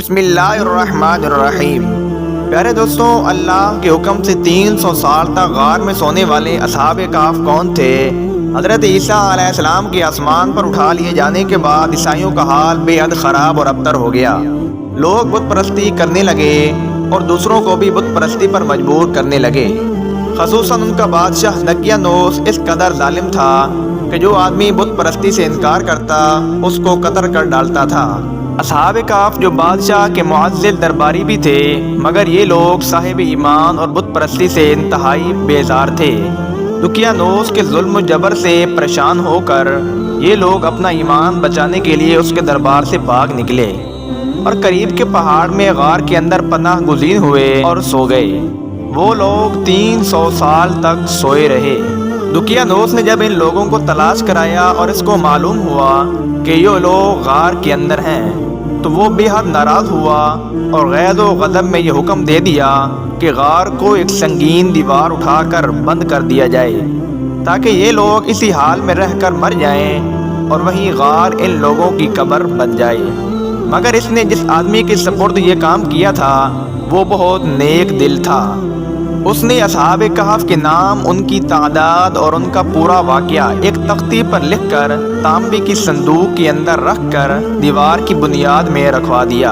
بسم اللہ الرحمن الرحیم۔ پیارے دوستوں، اللہ کے حکم سے 300 سال تک غار میں سونے والے اصحاب کہف کون تھے؟ حضرت عیسیٰ علیہ السلام کے آسمان پر اٹھا لیے جانے کے بعد عیسائیوں کا حال بے حد خراب اور ابتر ہو گیا۔ لوگ بت پرستی کرنے لگے اور دوسروں کو بھی بت پرستی پر مجبور کرنے لگے۔ خصوصاً ان کا بادشاہ دقیانوس اس قدر ظالم تھا کہ جو آدمی بت پرستی سے انکار کرتا اس کو قتل کر ڈالتا تھا۔ اصحاب کہف جو بادشاہ کے معزز درباری بھی تھے، مگر یہ لوگ صاحب ایمان اور بت پرستی سے انتہائی بیزار تھے۔ دقیانوس کے ظلم و جبر سے پریشان ہو کر یہ لوگ اپنا ایمان بچانے کے لیے اس کے دربار سے بھاگ نکلے اور قریب کے پہاڑ میں غار کے اندر پناہ گزین ہوئے اور سو گئے۔ وہ لوگ 300 سال تک سوئے رہے۔ دقیانوس نے جب ان لوگوں کو تلاش کرایا اور اس کو معلوم ہوا کہ یہ لوگ غار کے اندر ہیں تو وہ بے حد ناراض ہوا اور غیظ و غضب میں یہ حکم دے دیا کہ غار کو ایک سنگین دیوار اٹھا کر بند کر دیا جائے تاکہ یہ لوگ اسی حال میں رہ کر مر جائیں اور وہیں غار ان لوگوں کی قبر بن جائے۔ مگر اس نے جس آدمی کے سپرد یہ کام کیا تھا وہ بہت نیک دل تھا۔ اس نے اصحاب کہف کے نام، ان کی تعداد اور ان کا پورا واقعہ ایک تختی پر لکھ کر تانبے کی صندوق کے اندر رکھ کر دیوار کی بنیاد میں رکھوا دیا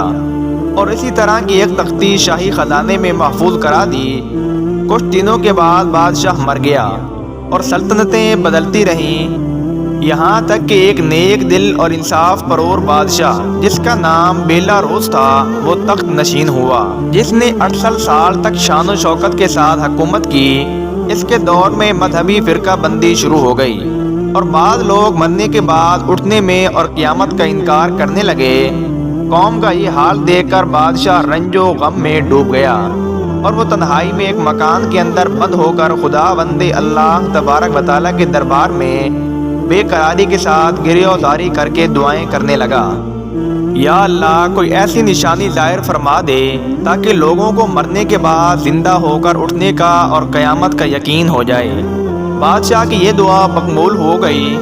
اور اسی طرح کی ایک تختی شاہی خزانے میں محفوظ کرا دی۔ کچھ دنوں کے بعد بادشاہ مر گیا اور سلطنتیں بدلتی رہیں، یہاں تک کہ ایک نیک دل اور انصاف پرور بادشاہ جس کا نام بیلاروس تھا وہ تخت نشین ہوا، جس نے 68 سال تک شان و شوکت کے ساتھ حکومت کی۔ اس کے دور میں مذہبی فرقہ بندی شروع ہو گئی اور بعض لوگ مرنے کے بعد اٹھنے میں اور قیامت کا انکار کرنے لگے۔ قوم کا یہ حال دیکھ کر بادشاہ رنج و غم میں ڈوب گیا اور وہ تنہائی میں ایک مکان کے اندر بند ہو کر خدا بند اللہ تبارک و تعالیٰ کے دربار میں بے قراری کے ساتھ گریہ و زاری کر کے دعائیں کرنے لگا، یا اللہ کوئی ایسی نشانی ظاہر فرما دے تاکہ لوگوں کو مرنے کے بعد زندہ ہو کر اٹھنے کا اور قیامت کا یقین ہو جائے۔ بادشاہ کی یہ دعا مقبول ہو گئی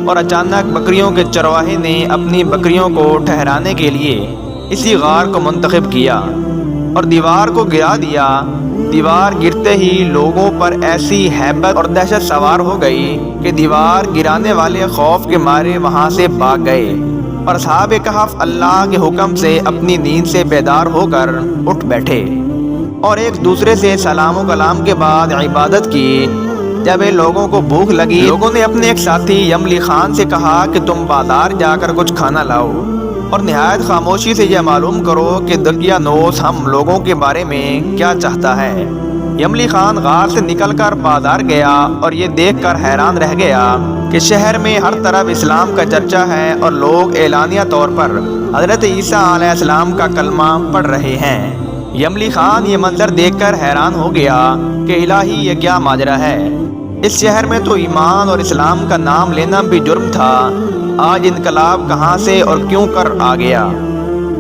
اور اچانک بکریوں کے چرواہے نے اپنی بکریوں کو ٹھہرانے کے لیے اسی غار کو منتخب کیا اور دیوار کو گرا دیا۔ دیوار گرتے ہی لوگوں پر ایسی ہیبت اور دہشت سوار ہو گئی کہ دیوار گرانے والے خوف کے مارے وہاں سے بھاگ گئے اور اصحاب کہف اللہ کے حکم سے اپنی نیند سے بیدار ہو کر اٹھ بیٹھے اور ایک دوسرے سے سلام و کلام کے بعد عبادت کی۔ جب ان لوگوں کو بھوک لگی، لوگوں نے اپنے ایک ساتھی یملی خان سے کہا کہ تم بازار جا کر کچھ کھانا لاؤ اور نہایت خاموشی سے یہ معلوم کرو کہ دقیانوس ہم لوگوں کے بارے میں کیا چاہتا ہے۔ یملی خان غار سے نکل کر بازار گیا اور یہ دیکھ کر حیران رہ گیا کہ شہر میں ہر طرف اسلام کا چرچا ہے اور لوگ اعلانیہ طور پر حضرت عیسیٰ علیہ السلام کا کلمہ پڑھ رہے ہیں۔ یملی خان یہ منظر دیکھ کر حیران ہو گیا کہ الہی یہ کیا ماجرا ہے، اس شہر میں تو ایمان اور اسلام کا نام لینا بھی جرم تھا، آج انقلاب کہاں سے اور کیوں کر آ گیا؟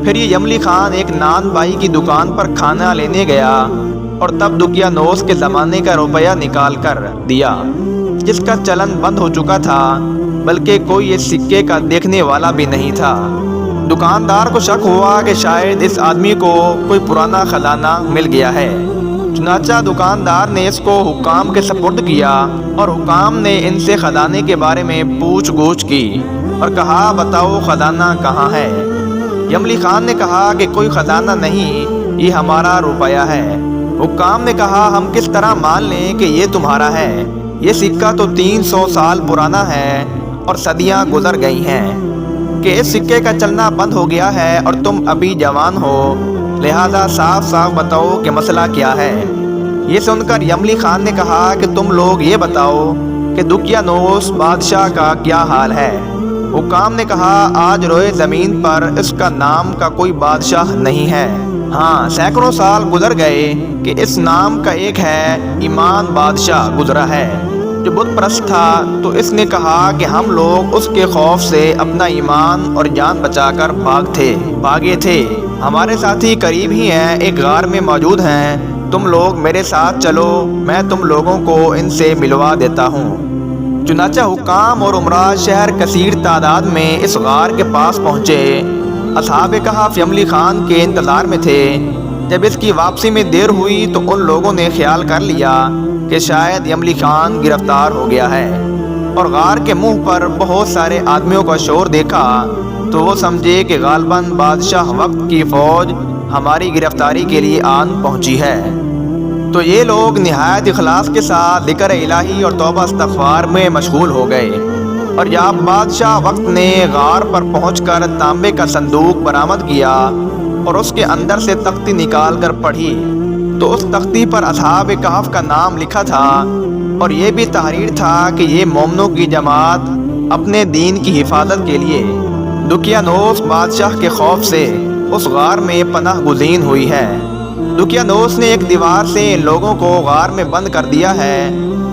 پھر یہ یملی خان ایک نان بائی کی دکان پر کھانا لینے گیا اور تب دقیانوس کے زمانے کا روپیہ نکال کر دیا جس کا چلن بند ہو چکا تھا، بلکہ کوئی اس سکے کا دیکھنے والا بھی نہیں تھا۔ دکاندار کو شک ہوا کہ شاید اس آدمی کو کوئی پرانا خزانہ مل گیا ہے، چنانچہ دکاندار نے اس کو حکام کے سپرد کیا اور حکام نے ان سے خزانے کے بارے میں پوچھ گچھ کی اور کہا بتاؤ خزانہ کہاں ہے؟ یملی خان نے کہا کہ کوئی خزانہ نہیں، یہ ہمارا روپیہ ہے۔ حکام نے کہا ہم کس طرح مان لیں کہ یہ تمہارا ہے؟ یہ سکہ تو 300 سال پرانا ہے اور صدیاں گزر گئی ہیں کہ اس سکے کا چلنا بند ہو گیا ہے اور تم ابھی جوان ہو، لہذا صاف صاف بتاؤ کہ مسئلہ کیا ہے۔ یہ سن کر یملی خان نے کہا کہ تم لوگ یہ بتاؤ کہ دقیانوس بادشاہ کا کیا حال ہے؟ حکام نے کہا آج روئے زمین پر اس کا نام کا کوئی بادشاہ نہیں ہے، ہاں سینکڑوں سال گزر گئے کہ اس نام کا ایک ہے ایمان بادشاہ گزرا ہے جو بت پرست تھا، تو اس نے کہا کہ ہم لوگ اس کے خوف سے اپنا ایمان اور جان بچا کر بھاگے تھے۔ ہمارے ساتھی قریب ہی ہیں، ایک غار میں موجود ہیں، تم لوگ میرے ساتھ چلو، میں تم لوگوں کو ان سے ملوا دیتا ہوں۔ چنانچہ حکام اور عمرا شہر کثیر تعداد میں اس غار کے پاس پہنچے اصحاب کہف یملی خان کے انتظار میں تھے۔ جب اس کی واپسی میں دیر ہوئی تو ان لوگوں نے خیال کر لیا کہ شاید یملی خان گرفتار ہو گیا ہے، اور غار کے منہ پر بہت سارے آدمیوں کا شور دیکھا تو وہ سمجھے کہ غالباً بادشاہ وقت کی فوج ہماری گرفتاری کے لیے آن پہنچی ہے۔ تو یہ لوگ نہایت اخلاص کے ساتھ ذکر الہی اور توبہ استغفار میں مشغول ہو گئے، اور جب بادشاہ وقت نے غار پر پہنچ کر تانبے کا صندوق برآمد کیا اور اس کے اندر سے تختی نکال کر پڑھی تو اس تختی پر اصحاب کہف کا نام لکھا تھا، اور یہ بھی تحریر تھا کہ یہ مومنوں کی جماعت اپنے دین کی حفاظت کے لیے دقیانوس بادشاہ کے خوف سے اس غار میں پناہ گزین ہوئی ہے۔ دقیانوس نے ایک دیوار سے ان لوگوں کو غار میں بند کر دیا ہے۔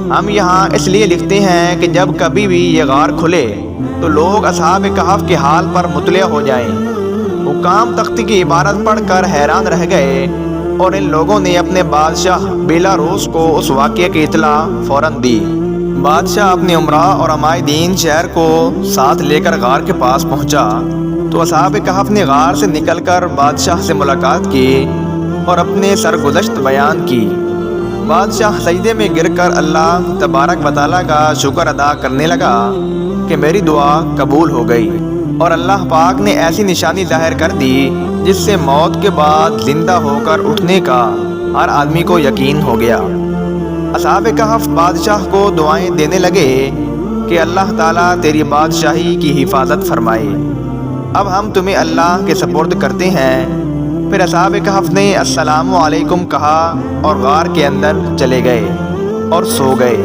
ہم یہاں اس لیے لکھتے ہیں کہ جب کبھی بھی یہ غار کھلے تو لوگ اصحاب کہف کے حال پر مطلع ہو جائیں۔ حکام تختی کی عبارت پڑھ کر حیران رہ گئے، اور ان لوگوں نے اپنے بادشاہ بیلاروس کو اس واقعے کی اطلاع فوراً دی۔ بادشاہ اپنے امراء اور عمائدین شہر کو ساتھ لے کر غار کے پاس پہنچا تو اصحاب کہف نے غار سے نکل کر بادشاہ سے ملاقات کی اور اپنے سرگزشت بیان کی۔ بادشاہ سجدے میں گر کر اللہ تبارک و تعالیٰ کا شکر ادا کرنے لگا کہ میری دعا قبول ہو گئی، اور اللہ پاک نے ایسی نشانی ظاہر کر دی جس سے موت کے بعد زندہ ہو کر اٹھنے کا ہر آدمی کو یقین ہو گیا۔ اصحاب کہف بادشاہ کو دعائیں دینے لگے کہ اللہ تعالیٰ تیری بادشاہی کی حفاظت فرمائے، اب ہم تمہیں اللہ کے سپرد کرتے ہیں۔ پھر اصحاب کہف نے السلام علیکم کہا اور غار کے اندر چلے گئے اور سو گئے۔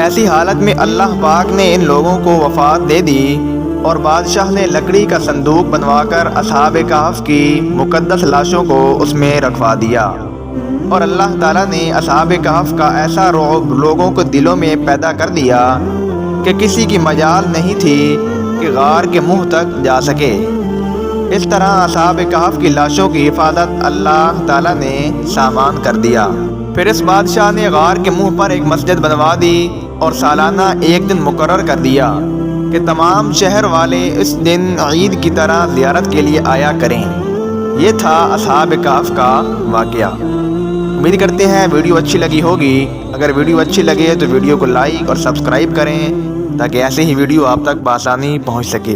ایسی حالت میں اللہ پاک نے ان لوگوں کو وفات دے دی، اور بادشاہ نے لکڑی کا صندوق بنوا کر اصحاب کہف کی مقدس لاشوں کو اس میں رکھوا دیا، اور اللہ تعالیٰ نے اصحاب کہف کا ایسا رعب لوگوں کے دلوں میں پیدا کر دیا کہ کسی کی مجال نہیں تھی کہ غار کے منہ تک جا سکے۔ اس طرح اصحاب کہف کی لاشوں کی حفاظت اللہ تعالیٰ نے سامان کر دیا۔ پھر اس بادشاہ نے غار کے منہ پر ایک مسجد بنوا دی اور سالانہ ایک دن مقرر کر دیا کہ تمام شہر والے اس دن عید کی طرح زیارت کے لیے آیا کریں۔ یہ تھا اصحاب کہف کا واقعہ۔ امید کرتے ہیں ویڈیو اچھی لگی ہوگی۔ اگر ویڈیو اچھی لگے تو ویڈیو کو لائک اور سبسکرائب کریں تاکہ ایسے ہی ویڈیو آپ تک بآسانی پہنچ سکے۔